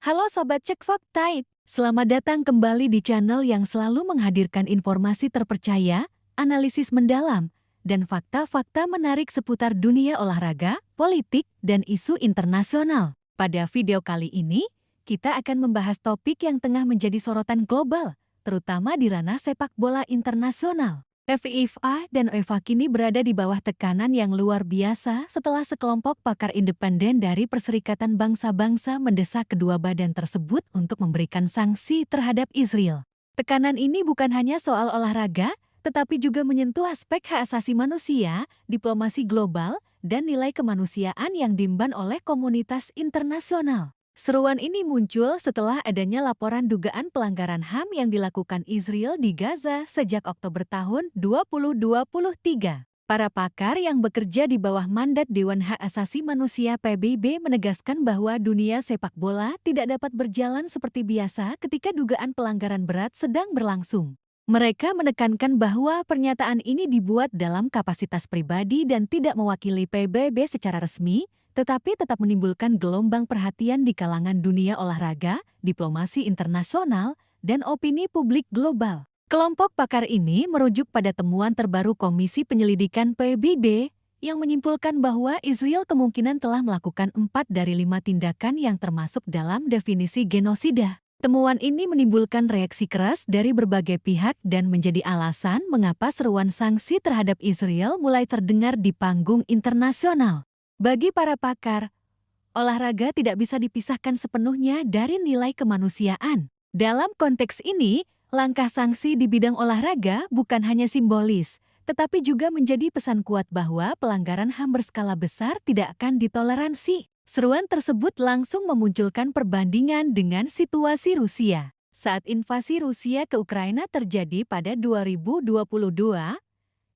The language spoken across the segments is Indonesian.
Halo Sobat Cek Fakta, selamat datang kembali di channel yang selalu menghadirkan informasi terpercaya, analisis mendalam, dan fakta-fakta menarik seputar dunia olahraga, politik, dan isu internasional. Pada video kali ini, kita akan membahas topik yang tengah menjadi sorotan global, terutama di ranah sepak bola internasional. FIFA dan UEFA kini berada di bawah tekanan yang luar biasa setelah sekelompok pakar independen dari Perserikatan Bangsa-Bangsa mendesak kedua badan tersebut untuk memberikan sanksi terhadap Israel. Tekanan ini bukan hanya soal olahraga, tetapi juga menyentuh aspek hak asasi manusia, diplomasi global, dan nilai kemanusiaan yang diemban oleh komunitas internasional. Seruan ini muncul setelah adanya laporan dugaan pelanggaran HAM yang dilakukan Israel di Gaza sejak Oktober tahun 2023. Para pakar yang bekerja di bawah mandat Dewan Hak Asasi Manusia PBB menegaskan bahwa dunia sepak bola tidak dapat berjalan seperti biasa ketika dugaan pelanggaran berat sedang berlangsung. Mereka menekankan bahwa pernyataan ini dibuat dalam kapasitas pribadi dan tidak mewakili PBB secara resmi, tetapi tetap menimbulkan gelombang perhatian di kalangan dunia olahraga, diplomasi internasional, dan opini publik global. Kelompok pakar ini merujuk pada temuan terbaru Komisi Penyelidikan PBB yang menyimpulkan bahwa Israel kemungkinan telah melakukan 4 dari 5 tindakan yang termasuk dalam definisi genosida. Temuan ini menimbulkan reaksi keras dari berbagai pihak dan menjadi alasan mengapa seruan sanksi terhadap Israel mulai terdengar di panggung internasional. Bagi para pakar, olahraga tidak bisa dipisahkan sepenuhnya dari nilai kemanusiaan. Dalam konteks ini, langkah sanksi di bidang olahraga bukan hanya simbolis, tetapi juga menjadi pesan kuat bahwa pelanggaran HAM berskala besar tidak akan ditoleransi. Seruan tersebut langsung memunculkan perbandingan dengan situasi Rusia. Saat invasi Rusia ke Ukraina terjadi pada 2022,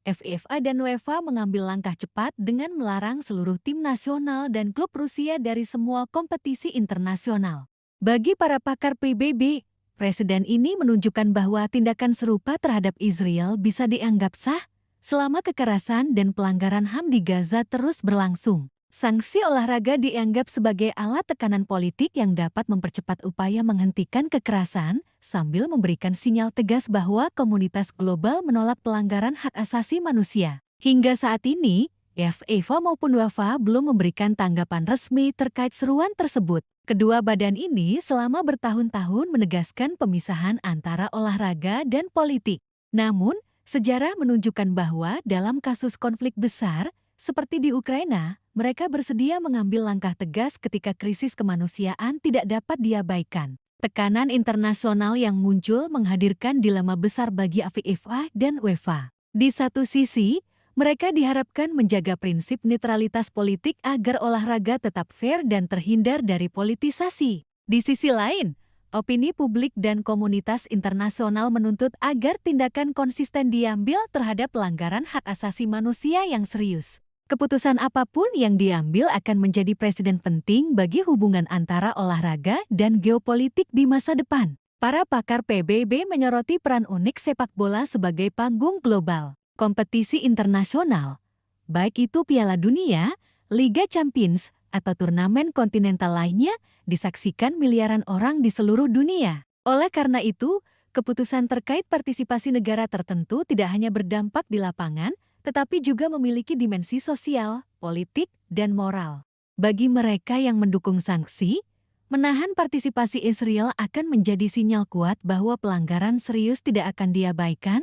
FIFA dan UEFA mengambil langkah cepat dengan melarang seluruh tim nasional dan klub Rusia dari semua kompetisi internasional. Bagi para pakar PBB, presiden ini menunjukkan bahwa tindakan serupa terhadap Israel bisa dianggap sah selama kekerasan dan pelanggaran HAM di Gaza terus berlangsung. Sanksi olahraga dianggap sebagai alat tekanan politik yang dapat mempercepat upaya menghentikan kekerasan, sambil memberikan sinyal tegas bahwa komunitas global menolak pelanggaran hak asasi manusia. Hingga saat ini, FIFA maupun UEFA belum memberikan tanggapan resmi terkait seruan tersebut. Kedua badan ini selama bertahun-tahun menegaskan pemisahan antara olahraga dan politik. Namun, sejarah menunjukkan bahwa dalam kasus konflik besar, seperti di Ukraina, mereka bersedia mengambil langkah tegas ketika krisis kemanusiaan tidak dapat diabaikan. Tekanan internasional yang muncul menghadirkan dilema besar bagi FIFA dan UEFA. Di satu sisi, mereka diharapkan menjaga prinsip netralitas politik agar olahraga tetap fair dan terhindar dari politisasi. Di sisi lain, opini publik dan komunitas internasional menuntut agar tindakan konsisten diambil terhadap pelanggaran hak asasi manusia yang serius. Keputusan apapun yang diambil akan menjadi presiden penting bagi hubungan antara olahraga dan geopolitik di masa depan. Para pakar PBB menyoroti peran unik sepak bola sebagai panggung global. Kompetisi internasional, baik itu Piala Dunia, Liga Champions, atau turnamen kontinental lainnya, disaksikan miliaran orang di seluruh dunia. Oleh karena itu, keputusan terkait partisipasi negara tertentu tidak hanya berdampak di lapangan, tetapi juga memiliki dimensi sosial, politik, dan moral. Bagi mereka yang mendukung sanksi, menahan partisipasi Israel akan menjadi sinyal kuat bahwa pelanggaran serius tidak akan diabaikan,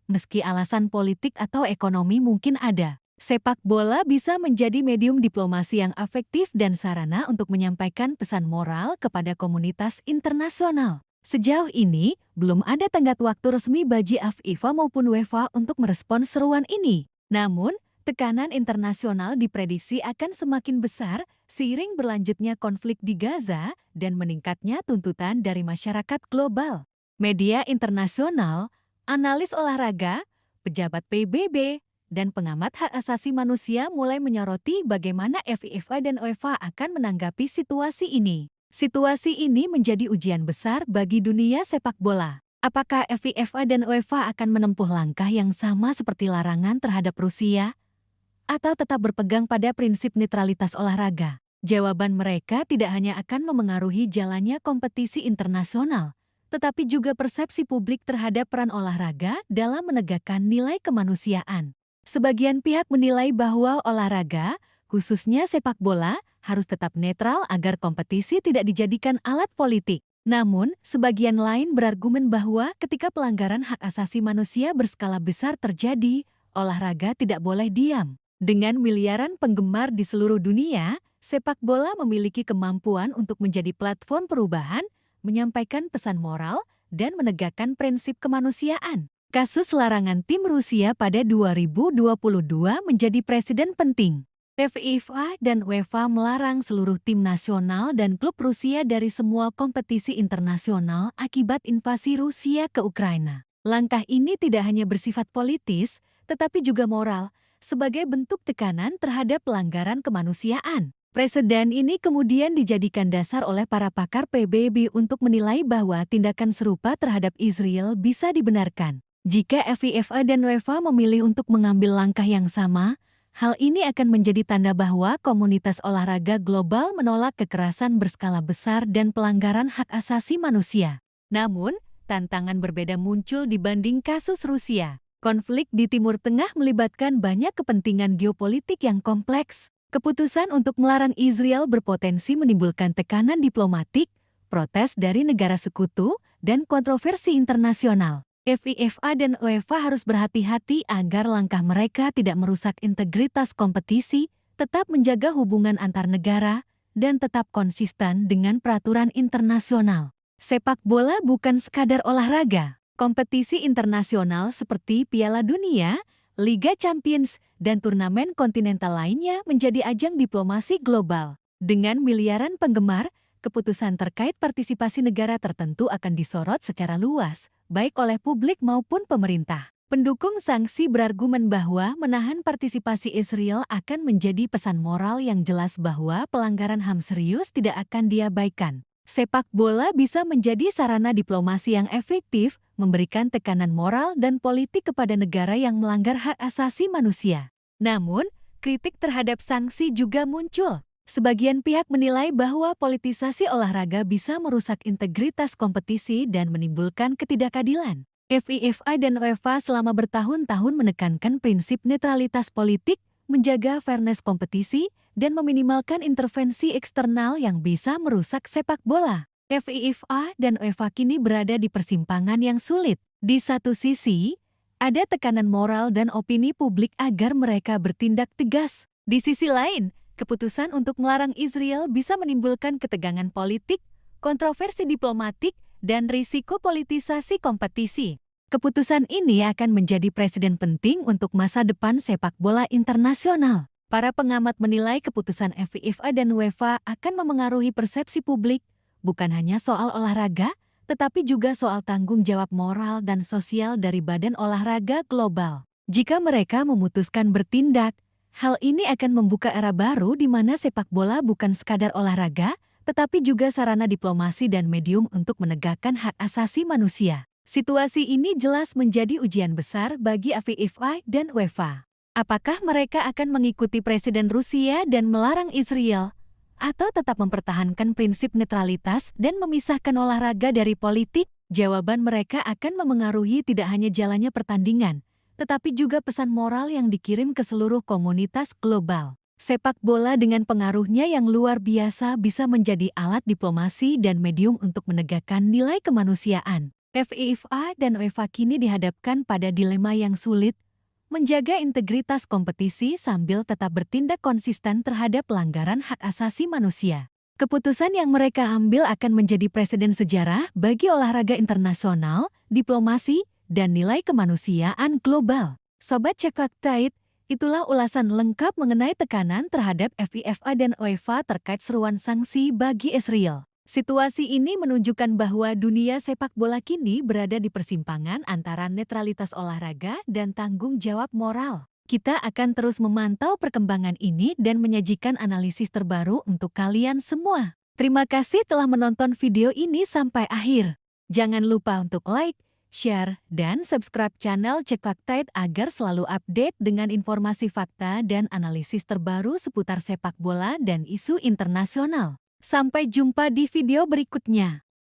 meski alasan politik atau ekonomi mungkin ada. Sepak bola bisa menjadi medium diplomasi yang efektif dan sarana untuk menyampaikan pesan moral kepada komunitas internasional. Sejauh ini, belum ada tenggat waktu resmi bagi FIFA maupun UEFA untuk merespons seruan ini. Namun, tekanan internasional diprediksi akan semakin besar seiring berlanjutnya konflik di Gaza dan meningkatnya tuntutan dari masyarakat global. Media internasional, analis olahraga, pejabat PBB, dan pengamat hak asasi manusia mulai menyoroti bagaimana FIFA dan UEFA akan menanggapi situasi ini. Situasi ini menjadi ujian besar bagi dunia sepak bola. Apakah FIFA dan UEFA akan menempuh langkah yang sama seperti larangan terhadap Rusia? Atau tetap berpegang pada prinsip netralitas olahraga? Jawaban mereka tidak hanya akan memengaruhi jalannya kompetisi internasional, tetapi juga persepsi publik terhadap peran olahraga dalam menegakkan nilai kemanusiaan. Sebagian pihak menilai bahwa olahraga, khususnya sepak bola, harus tetap netral agar kompetisi tidak dijadikan alat politik. Namun, sebagian lain berargumen bahwa ketika pelanggaran hak asasi manusia berskala besar terjadi, olahraga tidak boleh diam. Dengan miliaran penggemar di seluruh dunia, sepak bola memiliki kemampuan untuk menjadi platform perubahan, menyampaikan pesan moral, dan menegakkan prinsip kemanusiaan. Kasus larangan tim Rusia pada 2022 menjadi presiden penting. FIFA dan UEFA melarang seluruh tim nasional dan klub Rusia dari semua kompetisi internasional akibat invasi Rusia ke Ukraina. Langkah ini tidak hanya bersifat politis, tetapi juga moral, sebagai bentuk tekanan terhadap pelanggaran kemanusiaan. Presiden ini kemudian dijadikan dasar oleh para pakar PBB untuk menilai bahwa tindakan serupa terhadap Israel bisa dibenarkan. Jika FIFA dan UEFA memilih untuk mengambil langkah yang sama, hal ini akan menjadi tanda bahwa komunitas olahraga global menolak kekerasan berskala besar dan pelanggaran hak asasi manusia. Namun, tantangan berbeda muncul dibanding kasus Rusia. Konflik di Timur Tengah melibatkan banyak kepentingan geopolitik yang kompleks. Keputusan untuk melarang Israel berpotensi menimbulkan tekanan diplomatik, protes dari negara sekutu, dan kontroversi internasional. FIFA dan UEFA harus berhati-hati agar langkah mereka tidak merusak integritas kompetisi, tetap menjaga hubungan antar negara, dan tetap konsisten dengan peraturan internasional. Sepak bola bukan sekadar olahraga. Kompetisi internasional seperti Piala Dunia, Liga Champions, dan turnamen kontinental lainnya menjadi ajang diplomasi global. Dengan miliaran penggemar, keputusan terkait partisipasi negara tertentu akan disorot secara luas, baik oleh publik maupun pemerintah. Pendukung sanksi berargumen bahwa menahan partisipasi Israel akan menjadi pesan moral yang jelas bahwa pelanggaran HAM serius tidak akan diabaikan. Sepak bola bisa menjadi sarana diplomasi yang efektif, memberikan tekanan moral dan politik kepada negara yang melanggar hak asasi manusia. Namun, kritik terhadap sanksi juga muncul. Sebagian pihak menilai bahwa politisasi olahraga bisa merusak integritas kompetisi dan menimbulkan ketidakadilan. FIFA dan UEFA selama bertahun-tahun menekankan prinsip netralitas politik, menjaga fairness kompetisi, dan meminimalkan intervensi eksternal yang bisa merusak sepak bola. FIFA dan UEFA kini berada di persimpangan yang sulit. Di satu sisi, ada tekanan moral dan opini publik agar mereka bertindak tegas. Di sisi lain, keputusan untuk melarang Israel bisa menimbulkan ketegangan politik, kontroversi diplomatik, dan risiko politisasi kompetisi. Keputusan ini akan menjadi presiden penting untuk masa depan sepak bola internasional. Para pengamat menilai keputusan FIFA dan UEFA akan memengaruhi persepsi publik, bukan hanya soal olahraga, tetapi juga soal tanggung jawab moral dan sosial dari badan olahraga global. Jika mereka memutuskan bertindak, hal ini akan membuka era baru di mana sepak bola bukan sekadar olahraga, tetapi juga sarana diplomasi dan medium untuk menegakkan hak asasi manusia. Situasi ini jelas menjadi ujian besar bagi FIFA dan UEFA. Apakah mereka akan mengikuti Presiden Rusia dan melarang Israel, atau tetap mempertahankan prinsip netralitas dan memisahkan olahraga dari politik? Jawaban mereka akan memengaruhi tidak hanya jalannya pertandingan, tetapi juga pesan moral yang dikirim ke seluruh komunitas global. Sepak bola dengan pengaruhnya yang luar biasa bisa menjadi alat diplomasi dan medium untuk menegakkan nilai kemanusiaan. FIFA dan UEFA kini dihadapkan pada dilema yang sulit, menjaga integritas kompetisi sambil tetap bertindak konsisten terhadap pelanggaran hak asasi manusia. Keputusan yang mereka ambil akan menjadi preseden sejarah bagi olahraga internasional, diplomasi, dan nilai kemanusiaan global. Sobat Cek Fakta, itulah ulasan lengkap mengenai tekanan terhadap FIFA dan UEFA terkait seruan sanksi bagi Israel. Situasi ini menunjukkan bahwa dunia sepak bola kini berada di persimpangan antara netralitas olahraga dan tanggung jawab moral. Kita akan terus memantau perkembangan ini dan menyajikan analisis terbaru untuk kalian semua. Terima kasih telah menonton video ini sampai akhir. Jangan lupa untuk like, share, dan subscribe channel Cek Fakta agar selalu update dengan informasi fakta dan analisis terbaru seputar sepak bola dan isu internasional. Sampai jumpa di video berikutnya.